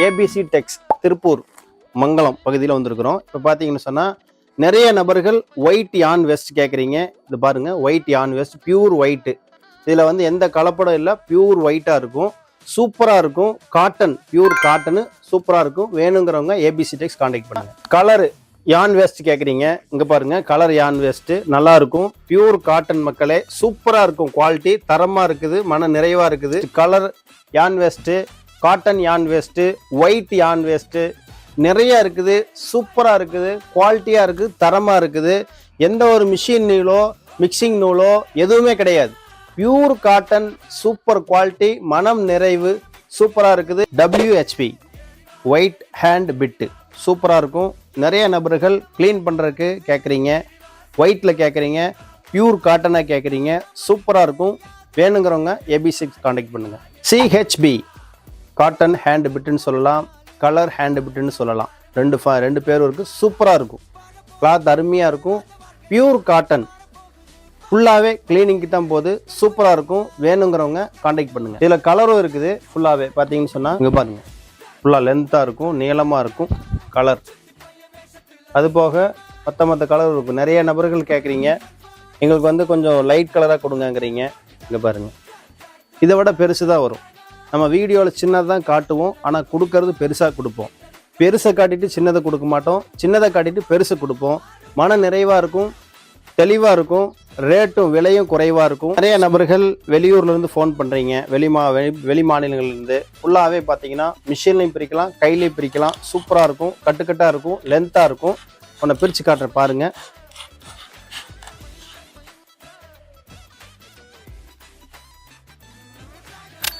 ABC டெக்ஸ் திருப்பூர் மங்கலம் பகுதியில் வந்திருக்கிறோம். இப்போ பார்த்தீங்கன்னு சொன்னால் நிறைய நபர்கள் ஒயிட் யான் வெஸ்ட் கேட்குறீங்க. இது பாருங்க, ஒயிட் யான் வெஸ்ட் பியூர் ஒயிட்டு. இதில் வந்து எந்த கலப்படம் இல்லை, பியூர் ஒயிட்டாக இருக்கும், சூப்பராக இருக்கும். காட்டன், பியூர் காட்டனு சூப்பராக இருக்கும். வேணுங்கிறவங்க ஏபிசி டெக்ஸ் கான்டாக்ட் பண்ணுங்க. கலரு யான் வேஸ்ட் கேட்குறீங்க, இங்கே பாருங்க, கலர் யான் வேஸ்ட்டு நல்லா இருக்கும். பியூர் காட்டன் மக்களே, சூப்பராக இருக்கும். குவாலிட்டி தரமாக இருக்குது, மன நிறைவாக இருக்குது. கலர் யான் வேஸ்ட்டு, காட்டன் யான் வேஸ்ட்டு, ஒயிட் யான் வேஸ்ட்டு நிறைய இருக்குது. சூப்பராக இருக்குது, குவாலிட்டியாக இருக்குது, தரமாக இருக்குது. எந்த ஒரு மிஷின் நூலோ மிக்சிங் நூலோ எதுவுமே கிடையாது. பியூர் காட்டன், சூப்பர் குவாலிட்டி, மனம் நிறைவு, சூப்பராக இருக்குது. WHP ஒயிட் ஹேண்ட் பிட்டு சூப்பராக இருக்கும். நிறைய நபர்கள் க்ளீன் பண்ணுறதுக்கு கேட்குறீங்க, ஒயிட்டில் கேட்குறீங்க, பியூர் காட்டனாக கேட்குறீங்க, சூப்பராக இருக்கும். வேணுங்கிறவங்க ABC கான்டாக்ட் பண்ணுங்கள். CHB காட்டன் ஹேண்ட் பிட்டுன்னு சொல்லலாம், கலர் ஹேண்ட் பிட்டுன்னு சொல்லலாம். ரெண்டு பேரும் இருக்குது. சூப்பராக இருக்கும், கிளாத் அருமையாக இருக்கும். பியூர் காட்டன், ஃபுல்லாகவே கிளீனிங்க்கு தான் போகுது, சூப்பராக இருக்கும். வேணுங்கிறவங்க கான்டாக்ட் பண்ணுங்கள். இதில் கலரும் இருக்குது. ஃபுல்லாகவே பார்த்தீங்கன்னு சொன்னால் இங்கே பாருங்கள், ஃபுல்லாக லென்த்தாக இருக்கும், நீளமாக இருக்கும் கலர். அது போக மற்ற கலர் இருக்கும். நிறைய நபர்கள் கேட்குறீங்க, எங்களுக்கு வந்து கொஞ்சம் லைட் கலராக கொடுங்கங்கிறீங்க. இங்கே பாருங்கள், இதை விட பெருசு தான் வரும். நம்ம வீடியோவில் சின்னதாக தான் காட்டுவோம், ஆனால் கொடுக்கறது பெருசாக கொடுப்போம். பெருசை காட்டிட்டு சின்னதை கொடுக்க மாட்டோம், சின்னதை காட்டிட்டு பெருசு கொடுப்போம். மன நிறைவாக இருக்கும், தெளிவாக இருக்கும், ரேட்டும் விலையும் குறைவாக இருக்கும். நிறைய நபர்கள் வெளியூர்லேருந்து ஃபோன் பண்ணுறீங்க, வெளி மாநிலங்கள்லேருந்து. ஃபுல்லாகவே பார்த்தீங்கன்னா மிஷின்லையும் பிரிக்கலாம், கையிலையும் பிரிக்கலாம். சூப்பராக இருக்கும், கட்டுக்கட்டாக இருக்கும், லென்த்தாக இருக்கும். உன்னை பிரித்து காட்டுற பாருங்கள்.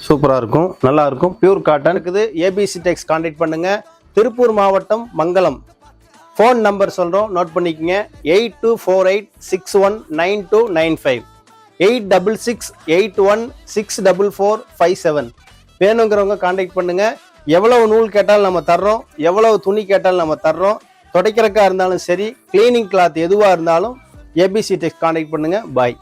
சூப்பராக இருக்கும், நல்லா இருக்கும். பியூர் காட்டன் இருக்குது. ABC டெக்ஸ் கான்டாக்ட் பண்ணுங்கள். திருப்பூர் மாவட்டம் மங்கலம். ஃபோன் நம்பர் சொல்கிறோம், நோட் பண்ணிக்கோங்க. 8248619295 86681644457. வேணுங்கிறவங்க கான்டாக்ட் பண்ணுங்கள். எவ்வளவு நூல் கேட்டாலும் நம்ம தர்றோம், எவ்வளவு துணி கேட்டாலும் நம்ம தர்றோம். துடைக்கிறக்கா இருந்தாலும் சரி, கிளீனிங் கிளாத் எதுவாக இருந்தாலும் ABC டெக்ஸ் கான்டாக்ட் பண்ணுங்கள். பாய்.